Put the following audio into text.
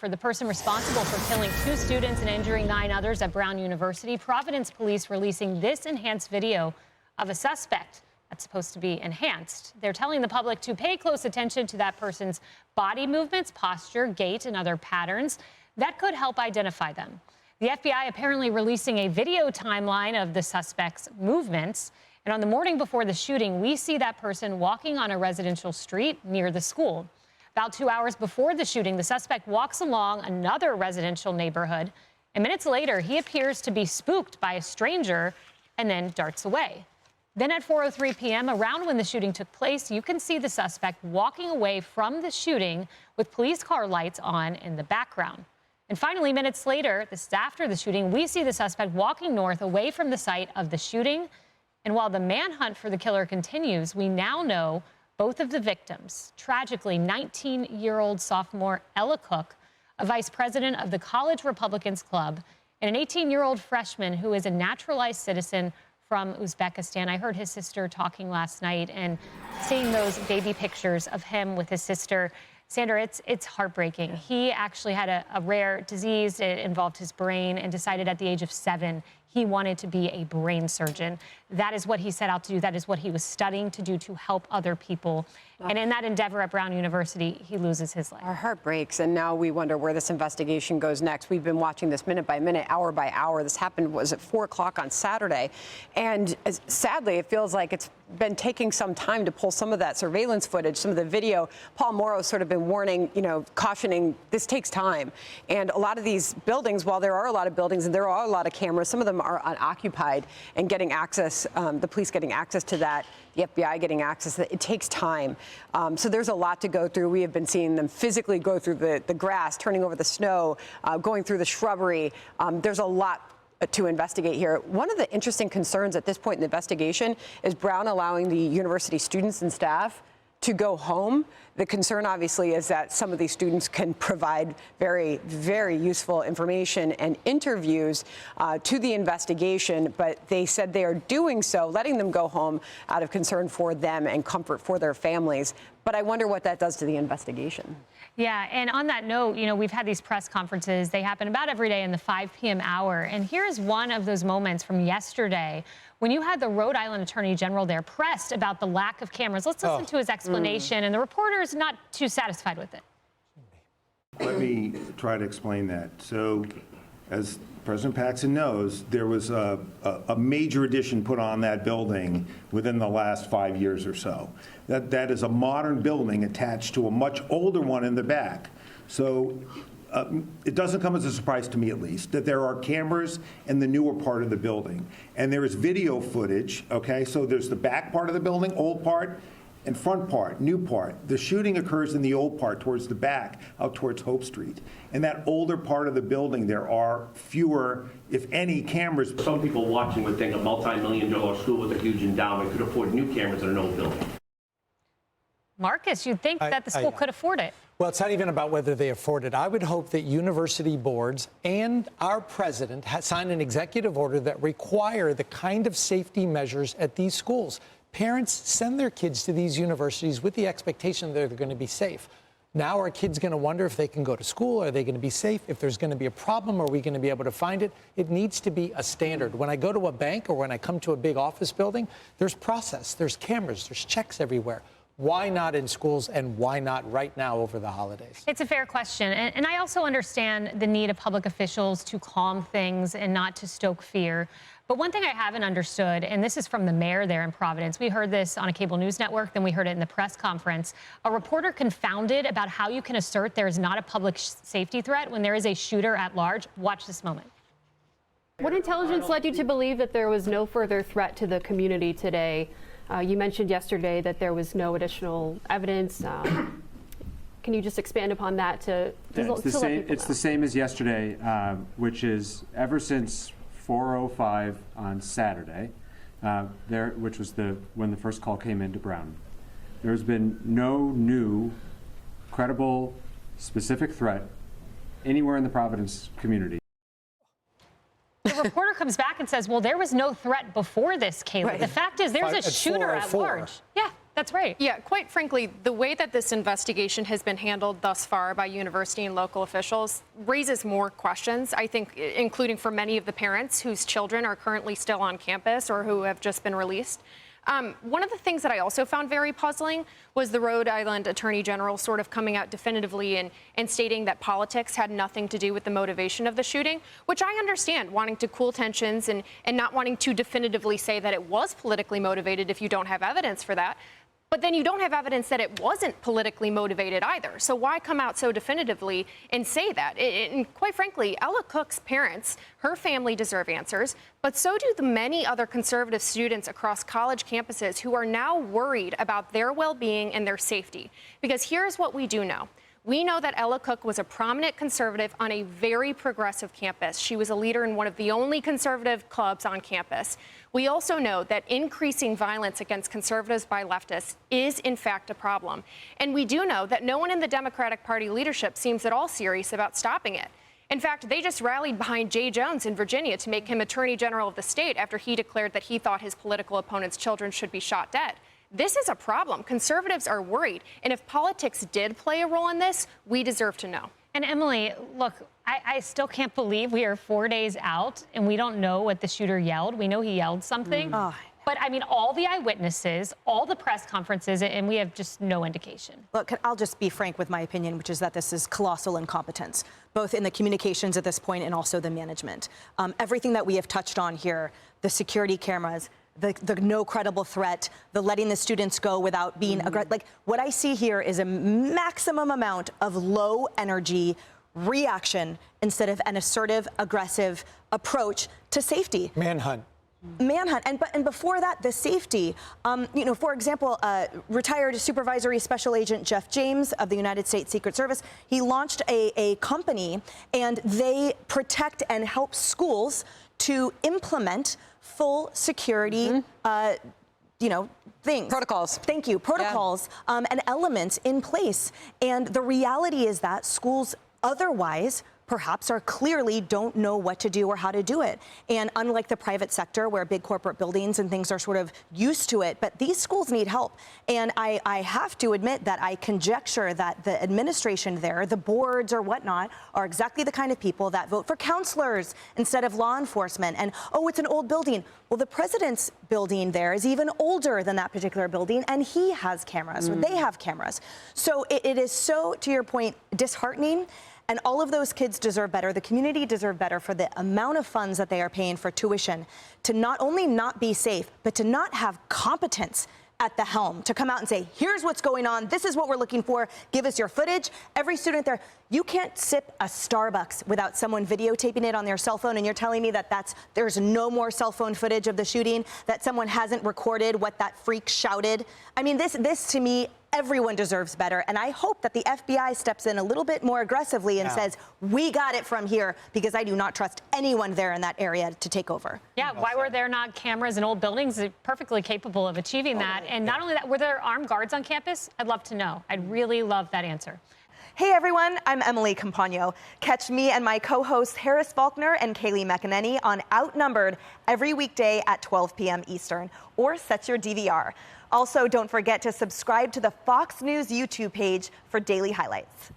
For the person responsible for killing 2 students and injuring 9 others at Brown University, Providence police releasing this enhanced video of a suspect that's supposed to be enhanced. They're telling the public to pay close attention to that person's body movements, posture, gait, and other patterns that could help identify them. The FBI apparently releasing a video timeline of the suspect's movements. And on the morning before the shooting, we see that person walking on a residential street near the school. About 2 hours before the shooting, the suspect walks along another residential neighborhood, and minutes later, he appears to be spooked by a stranger and then darts away. Then at 4:03 p.m., around when the shooting took place, you can see the suspect walking away from the shooting with police car lights on in the background. And finally, minutes later, this is after the shooting, we see the suspect walking north away from the site of the shooting. And while the manhunt for the killer continues, we now know both of the victims. Tragically, 19-year-old sophomore Ella Cook, a vice president of the College Republicans Club, and an 18-year-old freshman who is a naturalized citizen from Uzbekistan. I heard his sister talking last night, and seeing those baby pictures of him with his sister, Sandra, it's heartbreaking. He actually had a rare disease. It involved his brain, and decided at the age of 7 he wanted to be a brain surgeon. That is what he set out to do. That is what he was studying to do to help other people. And in that endeavor at Brown University, he loses his life. Our heart breaks, and now we wonder where this investigation goes next. We've been watching this minute by minute, hour by hour. This happened, was at 4 o'clock on Saturday. And sadly, it feels like it's been taking some time to pull some of that surveillance footage, some of the video. Paul Morrow's sort of been warning, cautioning this takes time. And a lot of these buildings, while there are a lot of buildings and there are a lot of cameras, some of them are unoccupied, and getting access, the police getting access to that, the FBI getting access, it takes time. So there's a lot to go through. We have been seeing them physically go through the grass, turning over the snow, going through the shrubbery. There's a lot to investigate here. One of the interesting concerns at this point in the investigation is Brown allowing the university students and staff to go home. The concern, obviously, is that some of these students can provide very, very useful information and interviews to the investigation, but they said they are doing so, letting them go home out of concern for them and comfort for their families. But I wonder what that does to the investigation. Yeah, and on that note, we've had these press conferences. They happen about every day in the 5 p.m. hour. And here's one of those moments from yesterday when you had the Rhode Island Attorney General there pressed about the lack of cameras. Let's listen to his explanation. And the reporter's not too satisfied with it. Let me try to explain that. So, as President Paxton knows, there was a major addition put on that building within the last 5 years or so. That is a modern building attached to a much older one in the back. So it doesn't come as a surprise to me, at least, that there are cameras in the newer part of the building. And there is video footage, okay? So there's the back part of the building, old part, and front part, new part. The shooting occurs in the old part towards the back, out towards Hope Street. In that older part of the building, there are fewer, if any, cameras. Some people watching would think a multi-million-dollar school with a huge endowment could afford new cameras in an old building. Marcus, you'd think that the school could afford it. Well, it's not even about whether they afford it. I would hope that university boards and our president sign an executive order that require the kind of safety measures at these schools. Parents send their kids to these universities with the expectation that they're going to be safe. Now are kids going to wonder if they can go to school? Are they going to be safe? If there's going to be a problem, are we going to be able to find it? It needs to be a standard. When I go to a bank or when I come to a big office building, there's process, there's cameras, there's checks everywhere. Why not in schools, and why not right now over the holidays? It's a fair question. And I also understand the need of public officials to calm things and not to stoke fear. But one thing I haven't understood, and this is from the mayor there in Providence, we heard this on a cable news network, then we heard it in the press conference. A reporter confounded about how you can assert there is not a public safety threat when there is a shooter at large. Watch this moment. What intelligence led you to believe that there was no further threat to the community today? You mentioned yesterday that there was no additional evidence. Can you just expand upon that It's the same as yesterday, which is ever since 4:05 on Saturday, which was when the first call came into Brown. There's been no new, credible, specific threat anywhere in the Providence community. The reporter comes back and says, well, there was no threat before this, Kayla. Right. The fact is there's a shooter at large. Yeah. That's right. Yeah, quite frankly, the way that this investigation has been handled thus far by university and local officials raises more questions, I think, including for many of the parents whose children are currently still on campus or who have just been released. One of the things that I also found very puzzling was the Rhode Island Attorney General sort of coming out definitively and stating that politics had nothing to do with the motivation of the shooting, which I understand, wanting to cool tensions and not wanting to definitively say that it was politically motivated if you don't have evidence for that. But then you don't have evidence that it wasn't politically motivated either. So why come out so definitively and say that? And quite frankly, Ella Cook's parents, her family deserve answers, but so do the many other conservative students across college campuses who are now worried about their well-being and their safety. Because here's what we do know. We know that Ella Cook was a prominent conservative on a very progressive campus. She was a leader in one of the only conservative clubs on campus. We also know that increasing violence against conservatives by leftists is, in fact, a problem. And we do know that no one in the Democratic Party leadership seems at all serious about stopping it. In fact, they just rallied behind Jay Jones in Virginia to make him Attorney General of the state after he declared that he thought his political opponent's children should be shot dead. This is a problem. Conservatives are worried. And if politics did play a role in this, we deserve to know. And Emily, look, I still can't believe we are 4 days out and we don't know what the shooter yelled. We know he yelled something. But I mean, all the eyewitnesses, all the press conferences, and we have just no indication. Look, I'll just be frank with my opinion, which is that this is colossal incompetence, both in the communications at this point and also the management. Everything that we have touched on here, the security cameras, the no credible threat, the letting the students go without being aggressive. Like, what I see here is a maximum amount of low energy reaction instead of an assertive, aggressive approach to safety. Manhunt. And before that, the safety. You know, for example, retired supervisory special agent Jeff James of the United States Secret Service, he launched a company, and they protect and help schools to implement full security, you know, things. Protocols. Thank you. Protocols and elements in place. And the reality is that schools otherwise perhaps are clearly don't know what to do or how to do it. And unlike the private sector where big corporate buildings and things are sort of used to it, but these schools need help. And I have to admit that I conjecture that the administration there, the boards or whatnot, are exactly the kind of people that vote for counselors instead of law enforcement. And, oh, it's an old building. Well, the president's building there is even older than that particular building, and he has cameras, or they have cameras. So it is so, to your point, disheartening. And all of those kids deserve better. The community deserve better for the amount of funds that they are paying for tuition to not only not be safe, but to not have competence at the helm, to come out and say, here's what's going on. This is what we're looking for. Give us your footage. Every student there, you can't sip a Starbucks without someone videotaping it on their cell phone. And you're telling me that there's no more cell phone footage of the shooting, that someone hasn't recorded what that freak shouted. I mean, this to me, everyone deserves better. And I hope that the FBI steps in a little bit more aggressively and says, we got it from here, because I do not trust anyone there in that area to take over. Yeah, why were there not cameras in old buildings? They're perfectly capable of achieving that. And not only that, were there armed guards on campus? I'd love to know. I'd really love that answer. Hey everyone, I'm Emily Compagno. Catch me and my co-hosts Harris Faulkner and Kaylee McEnany on Outnumbered every weekday at 12 p.m. Eastern, or set your DVR. Also, don't forget to subscribe to the Fox News YouTube page for daily highlights.